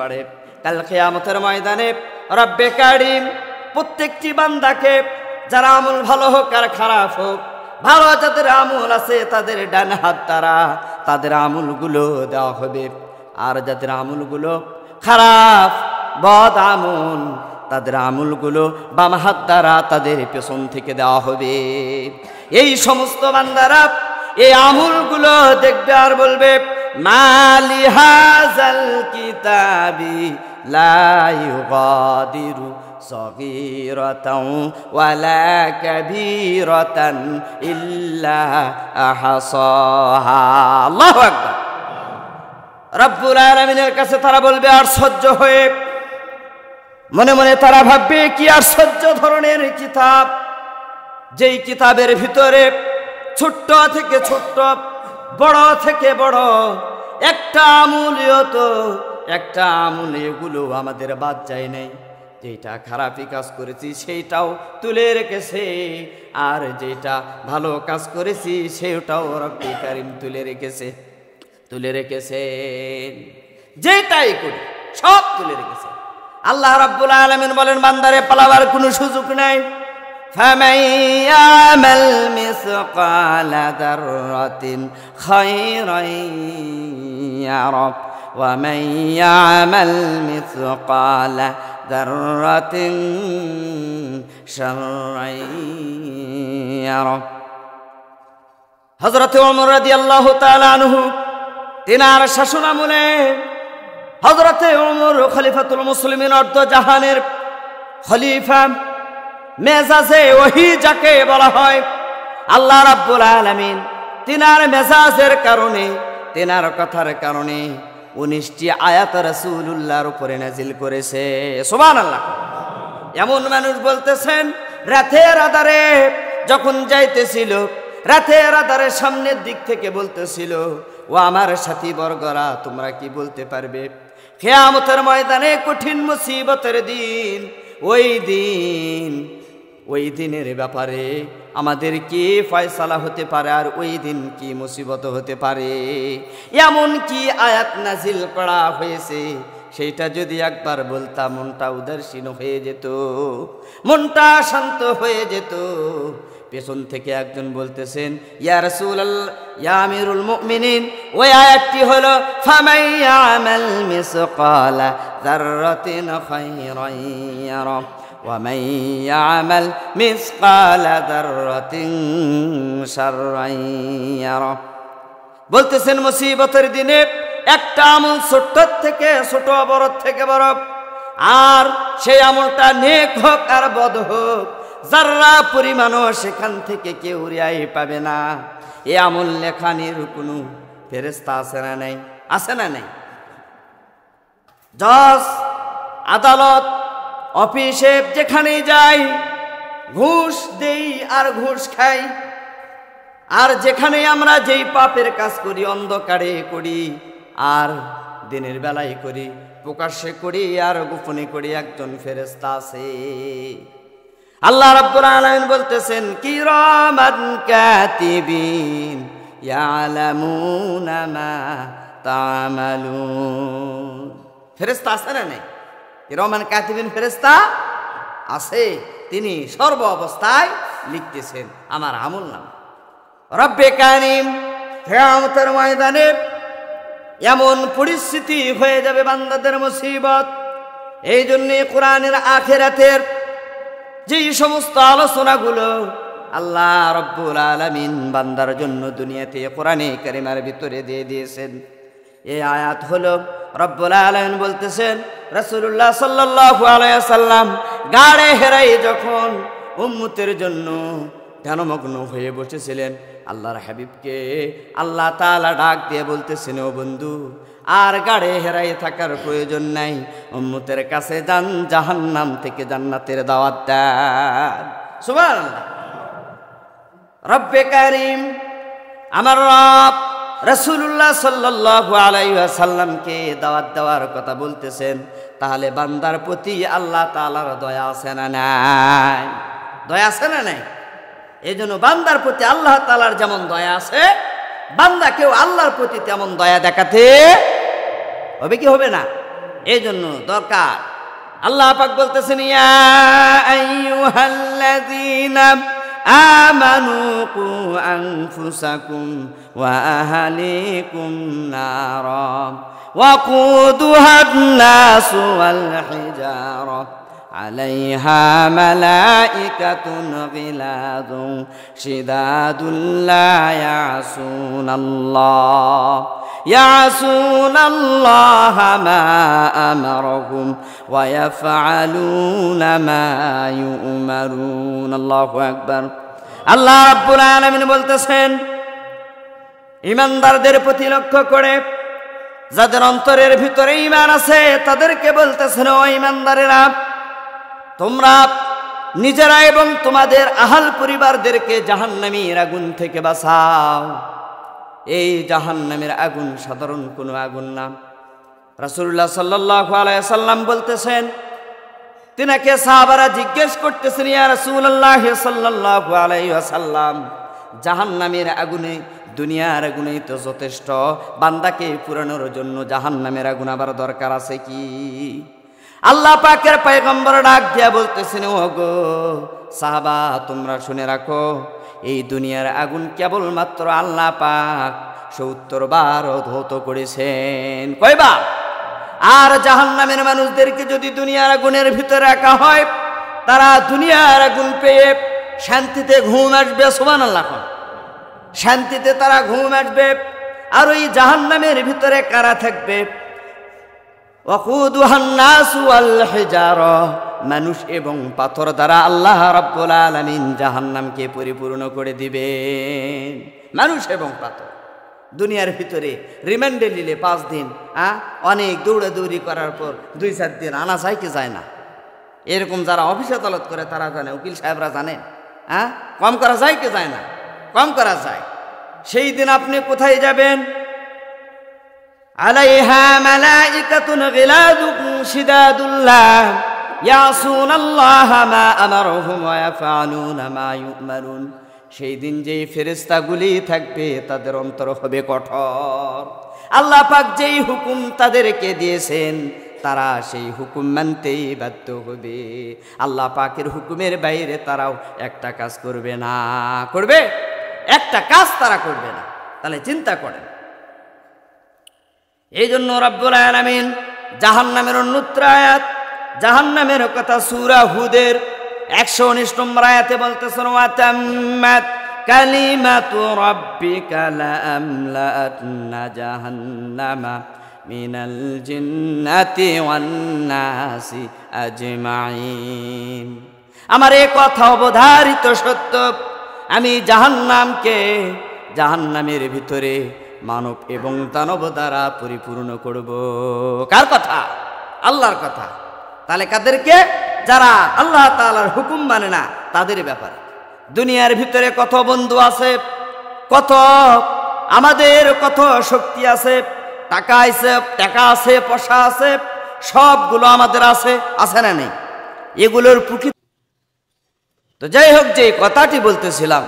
পারে। কাল কিয়ামতের ময়দানে রব্বে কারীম প্রত্যেকটি বান্দাকে, যারা আমল ভালো হোক আর খারাপ হোক, ভালো যাদের আমল আছে তাদের ডান হাত দ্বারা তাদের আমলগুলো দেওয়া হবে, আর যাদের আমলগুলো খারাপ বদ আমল তাদের আমলগুলো বাম হাত দ্বারা তাদের পেছন থেকে দেওয়া হবে। এই সমস্ত বান্দারা এই আমলগুলো দেখবে আর বলবে, মালি হাযাল কিতাবি লা ইউগাদিরু সগীরাতাও ওয়ালা কাবীরাতান ইল্লা আহসাহা। আল্লাহু আকবার। রব্বুল আলামিনের কাছে তারা বলবে আশ্চর্য হয়ে, মনে মনে তারা ভাববে কি আশ্চর্য ধরনের কিতাব, যেই কিতাবের ভিতরে ছোট্ট থেকে ছোট্ট, বড় থেকে বড় একটা আমূল্য, তো একটা আমূল্য এগুলো আমাদের বাদ যায় নাই। যেটা খারাপই কাজ করেছি সেইটাও তুলে রেখেছে, আর যেটা ভালো কাজ করেছি সেটাও রব্বে কারীম তুলে রেখেছে। যেটাই করি সব তুলে রেখেছে। আল্লাহ রাব্বুল আলামিন বলেন, বান্দারে পালাবার কোনো সুযোগ নাই। فَمَن يَعْمَلْ مِثْقَالَ ذَرَّةٍ خَيْرًا يَرَهُ وَمَن يَعْمَلْ مِثْقَالَ ذَرَّةٍ شَرًّا يَرَهُ। হযরত ওমর রাদিয়াল্লাহু তাআলা আনহু তিনার শাসনামলে হযরত ওমর খলিফাতুল মুসলিমিন অর্ধ জাহানের খলিফা, মেজাজে ওহী যাকে বলা হয়, আল্লাহ রাব্বুল আলামিন তিনার মেজাজের কারণে, তিনার কথার কারণে 19টি আয়াত রাসূলুল্লাহর উপরে নাজিল করেছে। সুবহানাল্লাহ। এমন মানুষ বলতেছেন, রাতের আধারে যখন যাইতেছিল, রাতের আধারে সামনের দিক থেকে বলতেছিল, ও আমার সাথী বর্গরা, তোমরা কি বলতে পারবে কিয়ামতের ময়দানে কঠিন মুসিবতের দিন, ওই দিনের ব্যাপারে আমাদের কি ফয়সালা হতে পারে, আর ওই দিন কি মুসিবত হতে পারে, এমন কি আয়াত নাজিল করা হয়েছে, সেইটা যদি একবার বলতাম মনটা উদাসীন হয়ে যেত, মনটা শান্ত হয়ে যেত। পেছন থেকে একজন বলতেছেন, ইয়া রাসূলুল্লাহ, ইয়া আমিরুল মুমিনিন, ওই আয়াতটি হলো ফামান ইয়ামাল মিসকালা যাররাতিন খায়রান ইয়ারা ওয়া মান ইয়ামাল মিসকালা যাররাতিন শাররান ইয়ারা। বলতেছেন মুসিবতের দিনে একটা আমল ছোট থেকে ছোট, বড় থেকে বড়, আর সেই আমলটা নেক হোক আর বদ হোক, যারা পরিমাণও সেখান থেকে কেউ রেহাই পাবে না। এ আমল লেখানির কোনো ফেরেশতা আছে না নাই? আছে না নাই? জজ, আদালত, অফিসে যেখানেই যাই ঘুষ দেই আর ঘুষ খাই, আর যেখানে আমরা যেই পাপের কাজ করি, অন্ধকারে করি আর দিনের বেলায় করি, প্রকাশ্যে করি আর গোপনে করি, একজন ফেরেশতা আছে। আল্লাহ রাব্বুল আলামিন বলতেছেন, কিরামান কাতিবিন ইয়ালামুনা মা তা'মালুন। ফেরেশতা আছে না নাই? কিরামান কাতিবিন ফেরেশতা আছে, তিনি সর্ব অবস্থায় লিখতেছেন আমার আমল নামা। রব্বে কারীম কিয়ামতের ময়দানে এমন পরিস্থিতি হয়ে যাবে বান্দাদের মুসিবত। এই জন্যে কোরআনের আখিরাতের যেই সমস্ত আলোচনাগুলো আল্লাহ রব্বুল আলামিন বান্দার জন্য দুনিয়াতে কোরআনে কারিমের ভিতরে দিয়ে দিয়েছেন, এই আয়াত হলো রব্বুল আলামিন বলতেছেন, রাসূলুল্লাহ সাল্লাল্লাহু আলাইহি ওয়াসাল্লাম গাড়ে হেরাই যখন উম্মতের জন্য ধ্যানমগ্ন হয়ে বসেছিলেন, আল্লাহর হাবিবকে আল্লাহ তাআলা ডাক দিয়ে বলতেছেন, ও বন্ধু, আর গাড়ে হেরাই থাকার প্রয়োজন নাই, উম্মতের কাছে যান, জাহান্নাম থেকে জান্নাতের দাওয়াত দেন। সুবহানাল্লাহ। রব্বে কারীম আমার রব রাসূলুল্লাহ সাল্লাল্লাহু আলাইহি ওয়াসাল্লামকে দাওয়াত দেওয়ার কথা বলতেছেন, তাহলে বান্দার প্রতি আল্লাহ তাআলার দয়া আছে না নাই? দয়া আছে না নাই? এই জন্য বান্দার প্রতি আল্লাহ তাআলার যেমন দয়া আছে, বান্দাকেও আল্লাহর প্রতি তেমন দয়া দেখাতে হবে কি হবে না? এই জন্য দরকার। আল্লাহ পাক বলতেছেন, ইয়া আইয়ুহাল্লাযীনা আমানু কু আনফুসাকুম ওয়া আহলিকুম নারা ওয়াকুদুহান নাসু ওয়াল হিজারা আলাইহা মালাইকাতুন গিলাযুন শিদাদুন লা ইয়াসুনাল্লাহা মা আমারহুম ওয়া ইয়াফআলুনা মা ইউমারুন। আল্লাহু আকবার। আল্লাহ রাব্বুল আলামিন বলতেছেন, ঈমানদারদের প্রতি লক্ষ্য করে, যাদের অন্তরের ভিতরে ঈমান আছে তাদেরকে বলতেছেন, ও ঈমানদারেরা, তোমরা নিজেরা এবং তোমাদের আহাল পরিবারদেরকে জাহান্নামীর আগুন থেকে বাঁচাও। এই জাহান্নামের আগুন সাধারণ কোনো আগুন না। রাসূলুল্লাহ সাল্লাল্লাহু আলাইহি সাল্লাম বলতেছেন, তিনাকে সাহাবারা জিজ্ঞেস করতেছেন, ইয়া রাসূলুল্লাহ সাল্লাল্লাহু আলাইহি ওয়াসাল্লাম, জাহান্নামের আগুনে, দুনিয়ার আগুনেই তো যথেষ্ট, বান্দাকে পুরানোর জন্য জাহান্নামের আগুন আবার দরকার আছে কি? আল্লাহ পাকের পয়গম্বর ডাক দিয়া বলতেছেন, ও গো সাহাবা, তোমরা শুনে রাখো, এই দুনিয়ার আগুন কেবলমাত্র আল্লাহ পাক ৭০ বার ধৌত করেছেন। কয়বার? আর জাহান্নামের মানুষদেরকে যদি দুনিয়ার আগুনের ভিতরে রাখা হয়, তারা দুনিয়ার আগুন পেয়ে শান্তিতে ঘুম আসবে। সুবহানাল্লাহ। শান্তিতে তারা ঘুম আসবে। আর ওই জাহান্নামের ভিতরে কারা থাকবে? ওয়াকুদুহান নাসু ওয়াল হিজারা, মানুষ এবং পাথর দ্বারা আল্লাহ রাব্বুল আলামিন জাহান্নামকে পরিপূর্ণ করে দিবেন। মানুষ এবং পাথর দুনিয়ার ভিতরে রিমান্ডে নিলে 5 দিন, অনেক দৌড়াদৌড়ি করার পর 2-4 দিন আনা যায় কি যায় না? এরকম যারা অফিস আদালত করে তারা জানে, উকিল সাহেবরা জানেন। কম করা যায় কি যায় না? কম করা যায়। সেই দিন আপনি কোথায় যাবেন? আলাইহা মালাইকাতুন গিলাযুন শিদাদুন লা ইয়াসুনাল্লাহা মা আমারহুম ওয়া ইয়াফআলুনা মা ইউমারুন। সেই দিন যেই ফেরেশতাগুলি থাকবে তাদের অন্তর হবে কঠোর। আল্লাহ পাক যেই হুকুম তাদেরকে দিয়েছেন তারা সেই হুকুম মানতেই বাধ্য হবে। আল্লাহ পাকের হুকুমের বাইরে তারাও একটা কাজ করবে না। করবে? একটা কাজ তারা করবে না। তাহলে চিন্তা করেন। এই জন্য রব্বুল আলামিন জাহান্নামের অন্যত্র আয়াত, জাহান্নামের কথা সূরা হুদের 119 নম্বর আয়াতে বলতেছেন, ওয়া তাম্মাত কালিমাতু রাব্বিকা লা আমলাআন্না জাহান্নামা মিনাল জিন্নাতি ওয়ান নাসি আজমাইন। আমার এই কথা অবধারিত সত্য, আমি জাহান্নামের ভিতরে মানব এবং দানব দ্বারা পরিপূর্ণ করব। কার কথা? আল্লাহর কথা। তাহলে কাদেরকে? যারা আল্লাহ তাআলার হুকুম মানে না তাদের ব্যাপারে। দুনিয়ার ভিতরে কত বন্ধু আছে, কত আমাদের কত শক্তি আছে, টাকা আছে, পয়সা আছে, সবগুলো আমাদের আছে, আছে না নেই? এগুলোর প্রকৃতি তো যাই হোক, যে কথাটি বলতেছিলাম,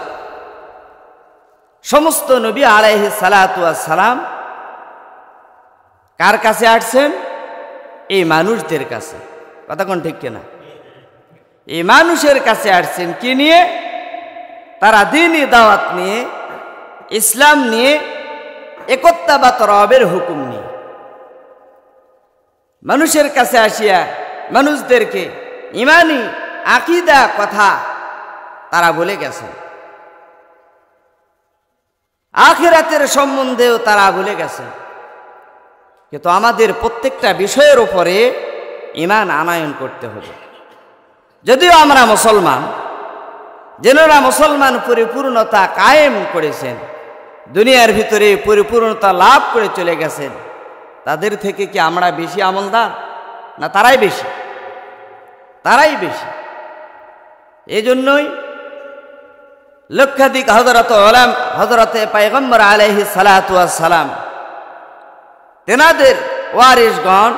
সমস্ত নবী আলাইহিস সালাতু ওয়াস সালাম কার কাছে আসছেন? এই মানুষদের কাছে। কথা কোন ঠিক কিনা? এই মানুষের কাছে আসছেন কি নিয়ে? তারা দ্বীনি দাওয়াত নিয়ে, ইসলাম নিয়ে, একত্ববাদ রবের হুকুম নিয়ে মানুষের কাছে আসিয়া মানুষদেরকে ইমানি আকীদা কথা তারা বলে গেছে। আখিরাতের সম্বন্ধেও তারা বলে গেছে। কিন্তু আমাদের প্রত্যেকটা বিষয়ের উপরে ঈমান আনয়ন করতে হবে। যদিও আমরা মুসলমান, যেনারা মুসলমান পরিপূর্ণতা কায়েম করেছেন, দুনিয়ার ভিতরে পরিপূর্ণতা লাভ করে চলে গেছেন, তাদের থেকে কি আমরা বেশি আমলদার? না তারাই বেশি? তারাই বেশি। এই জন্যই লক্ষাধিক হযরতে পয়গম্বর আলাইহিস সালাতু ওয়াস সালাম, তেনাদের ওয়ারিসগণ,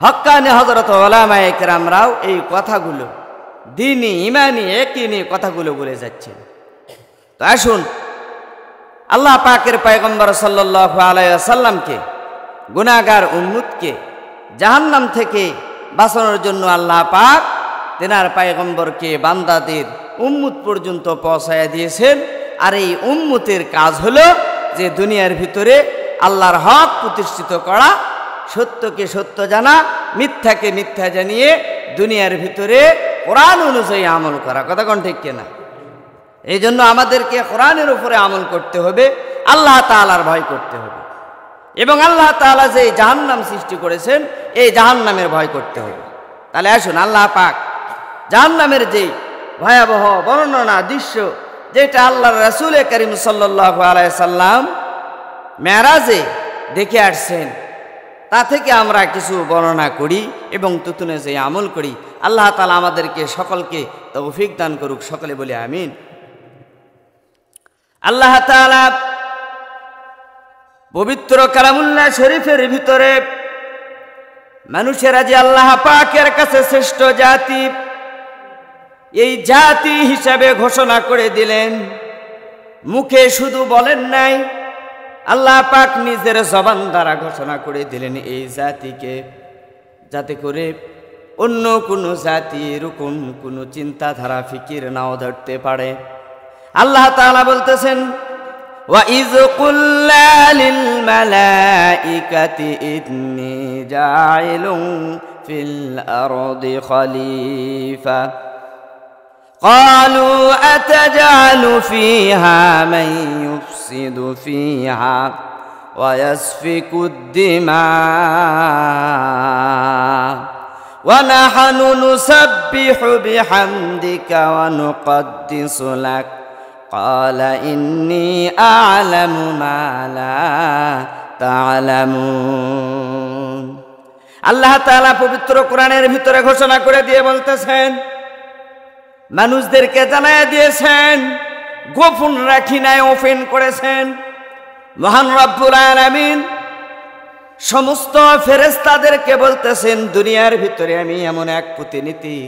হক্কানি হযরত উলামায়ে কেরামরাও এই কথাগুলো, দ্বীনি ঈমানি ইয়াকিনি কথাগুলো বলে যাচ্ছেন। তো আসুন আল্লাহ পাকের পয়গম্বর সাল্লাল্লাহু আলাইহি ওয়াসাল্লামকে গুনাহগার উম্মতকে জাহান্নাম থেকে বাঁচানোর জন্য আল্লাহ পাক তেনার পয়গম্বরকে বান্দাদের উম্মত পর্যন্ত পৌঁছায়া দিয়েছেন। আর এই উম্মতের কাজ হলো যে দুনিয়ার ভিতরে আল্লাহর হক প্রতিষ্ঠিত করা, সত্যকে সত্য জানা, মিথ্যাকে মিথ্যা জানিয়ে দুনিয়ার ভিতরে কোরআন অনুযায়ী আমল করা। কথা কোন ঠিক কিনা? এই জন্য আমাদেরকে কোরআনের উপরে আমল করতে হবে, আল্লাহ তাআলার ভয় করতে হবে, এবং আল্লাহ তাআলা যে জাহান্নাম সৃষ্টি করেছেন এই জাহান্নামের ভয় করতে হবে। তাহলে আসুন আল্লাহ পাক জাহান্নামের যে ভয়াবহ বর্ণনা দৃশ্য, যেটা আল্লাহর রাসূল করিম সাল্লাল্লাহু আলাইহি সাল্লাম মেরাজে দেখে আসছেন, তা থেকে আমরা কিছু বর্ণনা করি এবং তুতুনে যে আমল করি। আল্লাহ তাআলা আমাদেরকে সকলকে তৌফিক দান করুক, সকলে বলি আমিন। আল্লাহ তাআলা পবিত্র কালামুল্লাহ শরীফের ভিতরে মানুষেরা যে আল্লাহ পাকের কাছে শ্রেষ্ঠ জাতি, এই জাতি হিসাবে ঘোষণা করে দিলেন। মুখে শুধু বলেন নাই, আল্লাহ পাক নিজের জবান দ্বারা ঘোষণা করে দিলেন এই জাতিকে, যাতে করে অন্য কোনো জাতি এরকম কোনো চিন্তাধারা ফিকির নাও ধরতে পারে। আল্লাহ তাআলা বলতেছেন, وَإِذْ قُلْنَا لِلْمَلَائِكَةِ إِنِّي جَاعِلٌ فِي الْأَرْضِ خَلِيفَةً قَالُوا أَتَجْعَلُ فِيهَا مَن يُفْسِدُ فِيهَا وَيَسْفِكُ الدِّمَاءَ وَنَحْنُ نُسَبِّحُ بِحَمْدِكَ وَنُقَدِّسُ لَكَ قال إني أعلم ما لا تعلمون। আল্লাহ তাআলা পবিত্র কোরআনের ভিতরে ঘোষণা করে দিয়ে বলতেছেন, মানুষদেরকে জানায় দিয়েছেন, গোপন রাখি নাই, ওপেন করেছেন। মহান রব্বুল আলামিন সমস্ত ফেরেশতাদেরকে বলতেছেন, দুনিয়ার ভিতরে আমি এমন এক প্রতিনিধি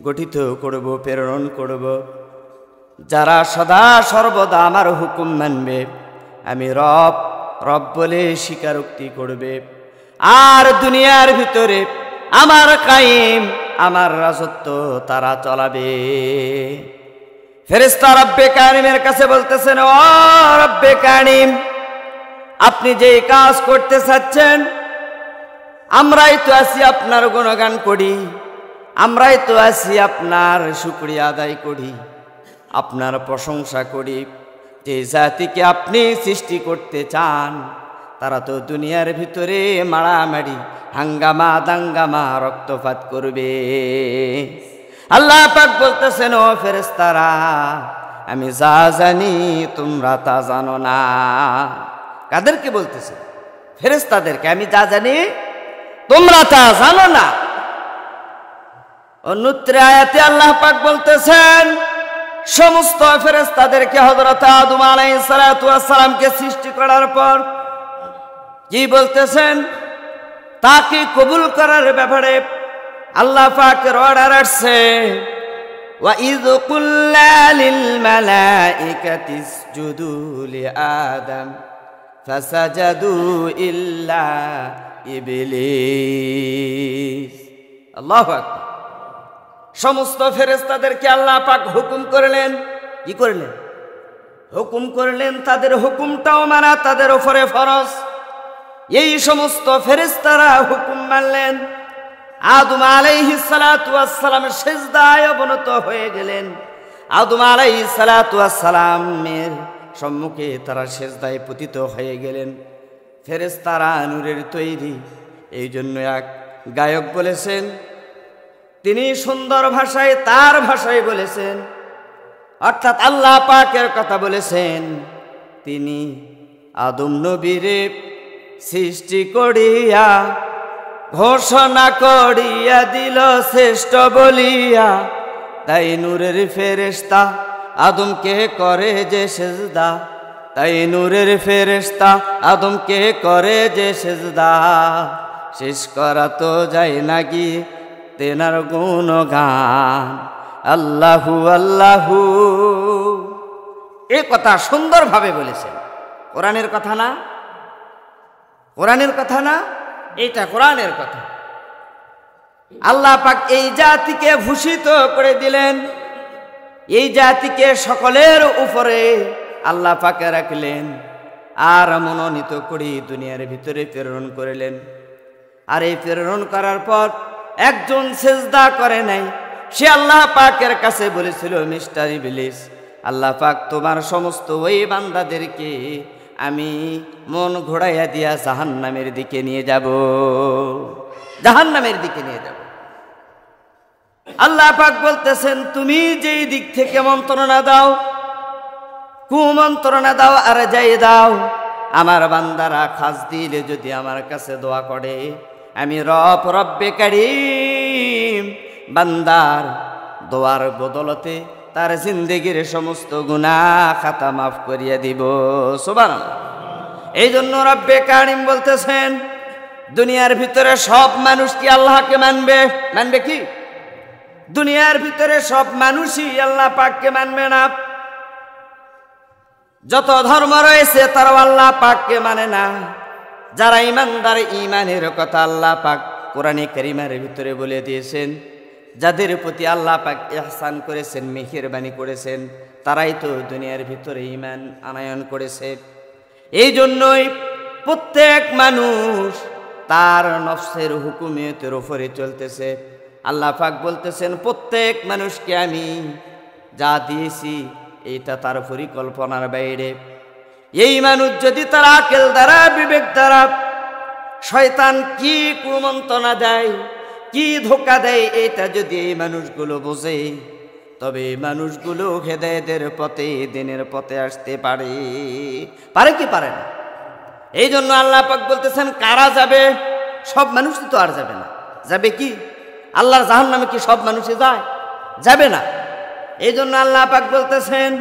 গঠিত করব, প্রেরণ করব, যারা সদা সর্বদা আমার হুকুম মানবে, আমি রব রব বলে স্বীকারোক্তি করবে, আর দুনিয়ার ভিতরে আমার কায়েম, আমার রাজত্ব তারা চালাবে। ফেরেশতা রব্বে কারিমের কাছে বলতেছেন, ও রব্বে কারিম, আপনি যে কাজ করতে চাচ্ছেন, আমরাই তো আছি আপনার গুণগান করি, আমরাই তো আছি আপনার শুকরিয়া আদায় করি, আপনার প্রশংসা করি। যে জাতিকে আপনি সৃষ্টি করতে চান, তারা তো দুনিয়ার ভিতরে মারামারি, হাঙ্গামা দাঙ্গামা, রক্তপাত করবে। আল্লাহ পাক বলতেছেন, ও ফেরেশতারা, আমি যা জানি তোমরা তা জানো না। কাদেরকে বলতেছেন? ফেরেশতাদেরকে। আমি যা জানি তোমরা তা জানো না। অন্যত্র আয়াতে আল্লাহ পাক বলতেছেন, সমস্ত ফেরেশতাদেরকে হযরত আদম আলাইহিস সালাতু ওয়াস সালামকে সৃষ্টি করার পর কি বলতেছেন? তাকে কবুল করার ব্যাপারে আল্লাহ পাকের অর্ডার আসছে, ওয়া ইয কুল্লা লিল মালাইকাতি ইসজুদু লি আদম ফাসাজাদু ইল্লা ইবলিস। আল্লাহু আকবার। সমস্ত ফেরেশতাদেরকে আল্লাহ পাক হুকুম করলেন। কি করলেন? হুকুম করলেন, তাদের হুকুমটাও মানা তাদের উপরে ফরজ। এই সমস্ত ফেরেশতারা হুকুম মানলেন। আদম আলাইহিস সালাতু ওয়াস সালাম সিজদায় অবনত হয়ে গেলেন। আদম আলাইহিস সালাতু ওয়াস সালামের সম্মুখে তারা সিজদায় পতিত হয়ে গেলেন। ফেরেশতারা নূরের তৈরি, এই জন্য এক গায়ক বলেছেন, তিনি সুন্দর ভাষায় তার ভাষায় বলেছেন, অর্থাৎ আল্লাহ পাকের কথা বলেছেন, তিনি আদম নবীরে সৃষ্টি করিয়া ঘোষণা করিয়া দিল শ্রেষ্ঠ বলিয়া, তাই নূরের ফেরেশতা আদমকে করে যে সেজদা, তাই নূরের ফেরেশতা আদমকে করে যে সেজদা, শেষ করা তো যায় না কি তেনার গুণগান, আল্লাহু আল্লাহু। এই কথা সুন্দরভাবে বলেছেন, কোরআনের কথা না? কোরআনের কথা না, এইটা কোরআনের কথা। আল্লাহ পাক এই জাতিকে ভূষিত করে দিলেন, এই জাতিকে সকলের উপরে আল্লাহ পাকে রাখলেন, আর মনোনীত করে দুনিয়ার ভিতরে প্রেরণ করলেন। আর এই প্রেরণ করার পর একজন সেজদা করে নাই। সে আল্লাহ পাকের কাছে বলেছিল, মিস্টার ইবলিস, আল্লাহ পাক তোমার সমস্ত ওই বান্দাদেরকে আমি মন ঘোরাইয়া দিয়া জাহান্নামের দিকে নিয়ে যাব, জাহান্নামের দিকে নিয়ে যাব। আল্লাহ পাক বলতেছেন, তুমি যেই দিক থেকে মন্ত্রণা দাও, কুমন্ত্রণা দাও আর যাই দাও, আমার বান্দারা খাস দিলে যদি আমার কাছে দোয়া করে, আমি রব্বে কারীম বান্দার দোয়ার বদলতে তার জিন্দেগির সমস্ত গুনাহ খাতা মাফ করিয়া দিব। সুবহানাল্লাহ। এই জন্য রব্বে কারীম বলতেছেন, দুনিয়ার ভিতরে সব মানুষ কি আল্লাহকে মানবে? মানবে কি? দুনিয়ার ভিতরে সব মানুষই আল্লাহ পাককে মানবে না। যত ধর্ম রয়েছে তারাও আল্লাহ পাককে মানে না। যারা ইমানদার, ইমানের কথা আল্লাহ পাক কোরআনে কারীমের ভিতরে বলে দিয়েছেন, যাদের প্রতি আল্লাহ পাক ইহসান করেছেন, মেহেরবানি করেছেন, তারাই তো দুনিয়ার ভিতরে ঈমান আনয়ন করেছে। এই জন্যই প্রত্যেক মানুষ তার নফসের হুকুমিয়তের উপরে চলতেছে। আল্লাহ পাক বলতেছেন, প্রত্যেক মানুষকে আমি যা দিয়েছি এইটা তার পরিকল্পনার বাইরে। এই মানুষ যদি তার আকল দ্বারা, বিবেক দ্বারা শয়তান কি কুমন্ত্রণা দেয়, কি ধোঁকা দেয়, এটা যদি এই মানুষগুলো বোঝে, তবে এই মানুষগুলো হেদায়েতের পথে, দিনের পথে আসতে পারে। পারে কি পারে না? এই জন্য আল্লাহ পাক বলতেছেন, কারা যাবে? সব মানুষ তো আর যাবে না। যাবে কি? আল্লাহর জাহান্নামে কি সব মানুষই যায়? যাবে না। এই জন্য আল্লাহ পাক বলতেছেন,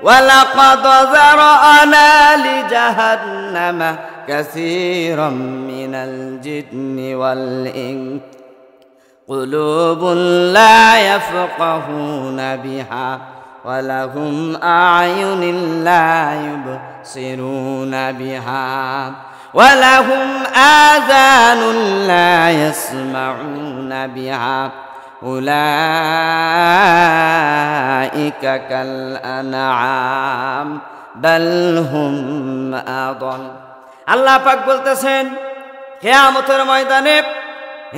ওয়ালাকাদ যারানা লিজাহান্নামা কাসীরাম মিনাল জিন্নি ওয়াল ইনস কুলুবুন লা ইয়াফকাহুনা বিহা ওয়া লাহুম আ'য়ুনুন লা ইউবসিরুনা বিহা ওয়া লাহুম আযানুন লা ইয়াসমাউনা বিহা উলাইকা কাল আনআম বাল হুম আদল। আল্লাহ পাক বলতেছেন, কিয়ামতের ময়দানে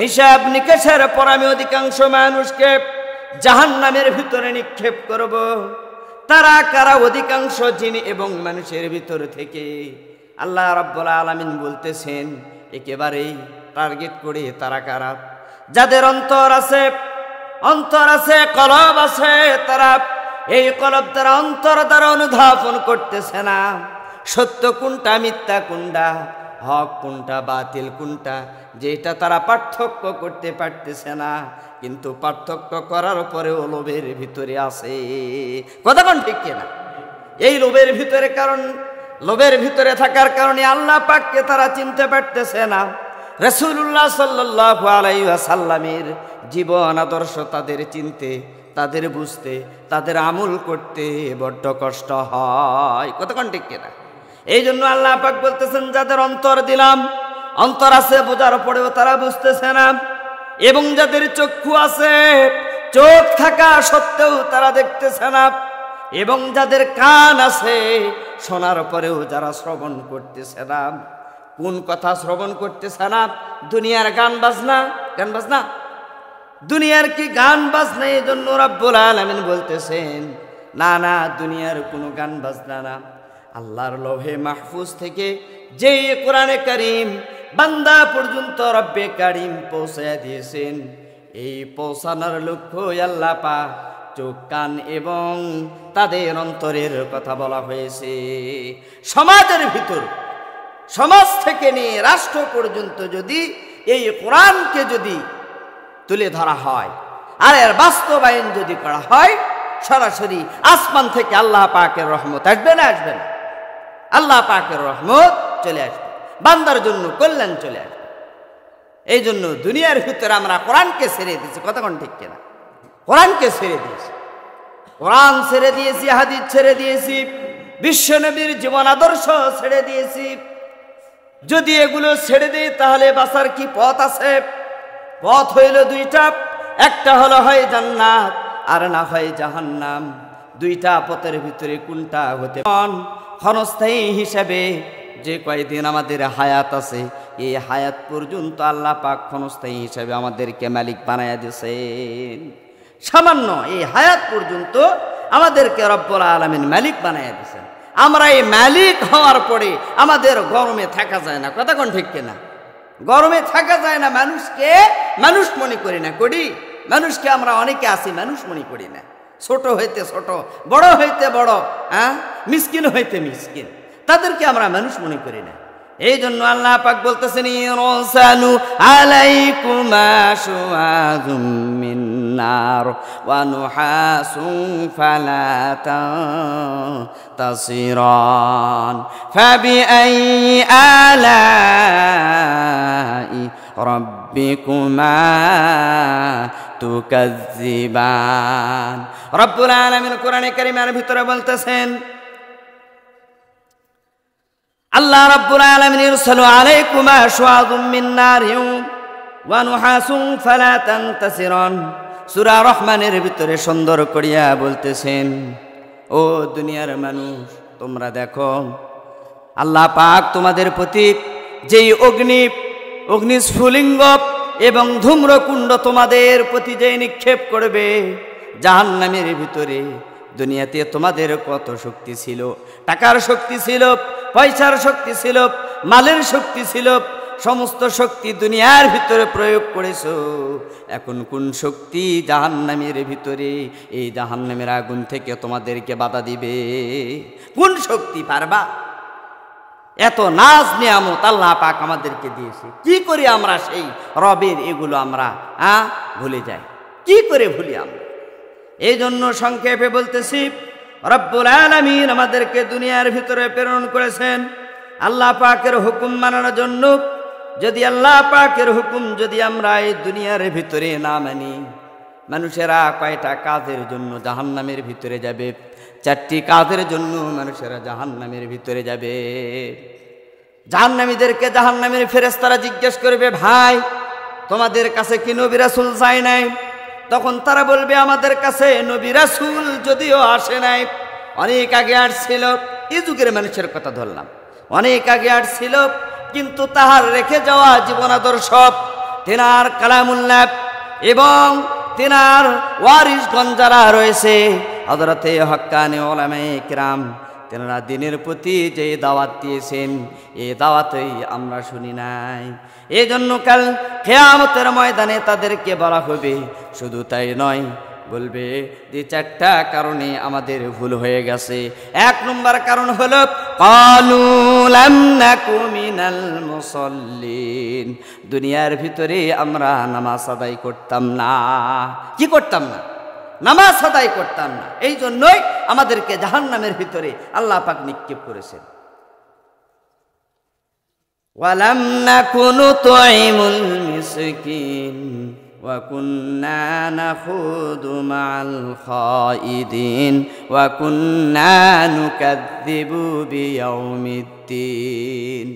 হিসাব নিকেশের পর আমি অধিকাংশ মানুষকে জাহান্নামের ভিতরে নিক্ষেপ করব। তারা কারা? অধিকাংশ জিন এবং মানুষের ভিতর থেকে। আল্লাহ রাব্বুল আলামিন বলতেছেন, একেবারেই টার্গেট করে তারা কারা? যাদের অন্তর আছে, অন্তর আছে, কলব আছে, তারা এই কলব দ্বারা, অন্তর দ্বারা অনুধাবন করতেছে না সত্য কোনটা, মিথ্যা কোনটা, হক কোনটা, বাতিল কোনটা, যেটা তারা পার্থক্য করতে পারতেছে না। কিন্তু পার্থক্য করার পরেও লোভের ভিতরে আছে। কথা কোন ঠিক কিনা? এই লোভের ভিতরে, কারণ লোভের ভিতরে থাকার কারণে আল্লাহ পাককে তারা চিনতে পারতেছে না। রাসূলুল্লাহ সাল্লাল্লাহু আলাইহি ওয়াসাল্লামের জীবন আদর্শ তাদের চিনতে, তাদের বুঝতে, তাদের আমল করতে বড্ড কষ্ট হয়। কতক্ষণ ঠিক কিনা? এই জন্য আল্লাহ পাক বলতেছেন, যাদের অন্তর দিলাম, অন্তর আছে, বোঝার পরেও তারা বুঝতেছে না। এবং যাদের চক্ষু আছে, চোখ থাকা সত্ত্বেও তারা দেখতেছে না। এবং যাদের কান আছে, শোনার পরেও যারা শ্রবণ করতেছে না। কোন কথা শ্রবণ করতেছে না? দুনিয়ার গান বাজনা। গান বাজনা, দুনিয়ার কি গান বাজনা? এই জন্য রাব্বুল আলামিন বলতেছেন, না না, দুনিয়ার কোনো গান বাজনা না। আল্লাহর লৌহে মাহফুজ থেকে যেই কোরআনে কারীম বান্দা পর্যন্ত রব্বে কারীম পৌঁছায়া দিয়েছেন, এই পৌঁছানোর লক্ষ্য আল্লাহ পাক চোখ, কান এবং তাদের অন্তরের কথা বলা হয়েছে। সমাজের ভিতর, সমাজ থেকে নিয়ে রাষ্ট্র পর্যন্ত যদি এই কোরআনকে যদি তুলে ধরা হয় আর এর বাস্তবায়ন যদি করা হয়, সরাসরি আসমান থেকে আল্লাহ পাকের রহমত আসবে না? আসবে না? আল্লাহ পাকের রহমত চলে আসবে, বান্দার জন্য কল্যাণ চলে আসবে। এই জন্য দুনিয়ার ভিতরে আমরা কোরআনকে ছেড়ে দিয়েছি। কতক্ষণ ঠিক কিনা? কোরআনকে ছেড়ে দিয়েছি, কোরআন ছেড়ে দিয়েছি, হাদিস ছেড়ে দিয়েছি, বিশ্বনবীর জীবন আদর্শ ছেড়ে দিয়েছি। যদি এগুলো ছেড়ে দেই তাহলে বাঁচার কি পথ আছে? পথ হইল দুইটা, একটা হলো হয় জান্নাত আর না হয় জাহান্নাম। দুইটা পথের ভিতরে কোনটা হতে ক্ষণস্থায়ী হিসাবে যে কয়দিন আমাদের হায়াত আছে, এই হায়াত পর্যন্ত আল্লাহ পাক ক্ষণস্থায়ী হিসাবে আমাদেরকে মালিক বানায়া দিয়েছেন। সামান্য এই হায়াত পর্যন্ত আমাদেরকে রব্বুল আলামিন মালিক বানায়া দিয়েছেন। আমরা এই মালিক হওয়ার পরে আমাদের গরমে থাকা যায় না, কথা কোন ঠিক কিনা? গরমে থাকা যায় না, মানুষকে মানুষ মনে করি না, করি মানুষকে আমরা অনেকে আছি মানুষ মনে করি না। ছোট হইতে ছোট, বড় হইতে বড়, মিসকিন হইতে মিসকিন, তাদেরকে আমরা মানুষ মনে করি না। এই জন্য আল্লাহ পাক বলতেছেন ইরসালু আলাইকুমা শুআযুম মিন নার ওয়া নুহাসুন ফালা তাসিরান ফাবিআইয়ি আলাই রাব্বিকুমা তুকাজ্জিবান। রব্বুল আলামিন কোরআনে কারীমের ভিতরে বলতেছেন, আল্লাহ রাব্বুল আলামিন ইরসালু আলাইকুমা শুআযুম মিন নারিন ওয়া নুহাসুন ফালা তানতাসিরান। সূরা রহমানের ভিতরে সুন্দর করিয়া বলতেছেন, ও দুনিয়ার মানুষ, তোমরা দেখো আল্লাহ পাক তোমাদের প্রতি যেই অগ্নিস্ফুলিঙ্গ এবং ধূম্রকুণ্ড তোমাদের প্রতি যেই নিক্ষেপ করবে জাহান্নামের ভিতরে, দুনিয়াতে তোমাদের কত শক্তি ছিল, টাকার শক্তি ছিল, পয়সার শক্তি ছিল, মালের শক্তি ছিল, সমস্ত শক্তি দুনিয়ার ভিতরে প্রয়োগ করেছো। এখন কোন শক্তি জাহান্নামের ভিতরে, এই জাহান্নামের আগুন থেকে তোমাদেরকে বাধা দিবে? কোন শক্তি পারবা? এত নাজ নিয়ামত আল্লাহ পাক আমাদেরকে দিয়েছে, কি করে আমরা সেই রবের এগুলো আমরা ভুলে যাই? কি করে ভুলি আমরা? এই জন্য সংক্ষেপে বলতেছি, রব্বুল আলামিন আমাদেরকে দুনিয়ার ভিতরে প্রেরণ করেছেন আল্লাহ পাকের হুকুম মানার জন্য। যদি আল্লাহ পাকের হুকুম যদি আমরা এই দুনিয়ার ভিতরে না মানি, মানুষেরা কয়টা কাজের জন্য জাহান্নামের ভিতরে যাবে? 4টি কাজের জন্য মানুষেরা জাহান্নামের ভিতরে যাবে। জাহান্নামীদেরকে জাহান্নামের ফেরেশতারা জিজ্ঞেস করবে, ভাই তোমাদের কাছে কি নবী রাসূল যায় নাই? তখন তারা বলবে, আমাদের কাছে নবী রাসূল যদিও আসে নাই, অনেক আগে আসছিল। এই যুগের মানুষের কথা ধরলাম, অনেক আগে আসছিল, কিন্তু তাহার রেখে যাওয়া জীবন আদর্শ, তেনার কালামুল্লাহ এবং তেনার ওয়ারিসগণ যারা রয়েছে, হযরতে হক্কানি উলামায়ে কিরাম, তেনারা দিনের প্রতি যে দাওয়াত দিয়েছেন, এই দাওয়াতই আমরা শুনি নাই। এই জন্য কাল কিয়ামতের ময়দানে তাদেরকে বলা হবে, শুধু তাই নয়, বলবে যে 4টা কারণে আমাদের ভুল হয়ে গেছে। 1 নম্বর কারণ হলো ক্বালু লাম নাকু মিনাল মুসাল্লিন, দুনিয়ার ভিতরে আমরা নামাজ আদায় করতাম না। কি করতাম না? নামাজ আদায় করতাম না। এই জন্যই আমাদেরকে জাহান্নামের ভিতরে আল্লাহ পাক নিক্ষেপ করেছেন। ওয়ালাম নাকু নুতঈমুল মিসকিন ওয়া কুন্না নাখুদু মা'আল খাইদিন ওয়া কুন্না নুকাযযিবু বিয়াউমিদ্দিন।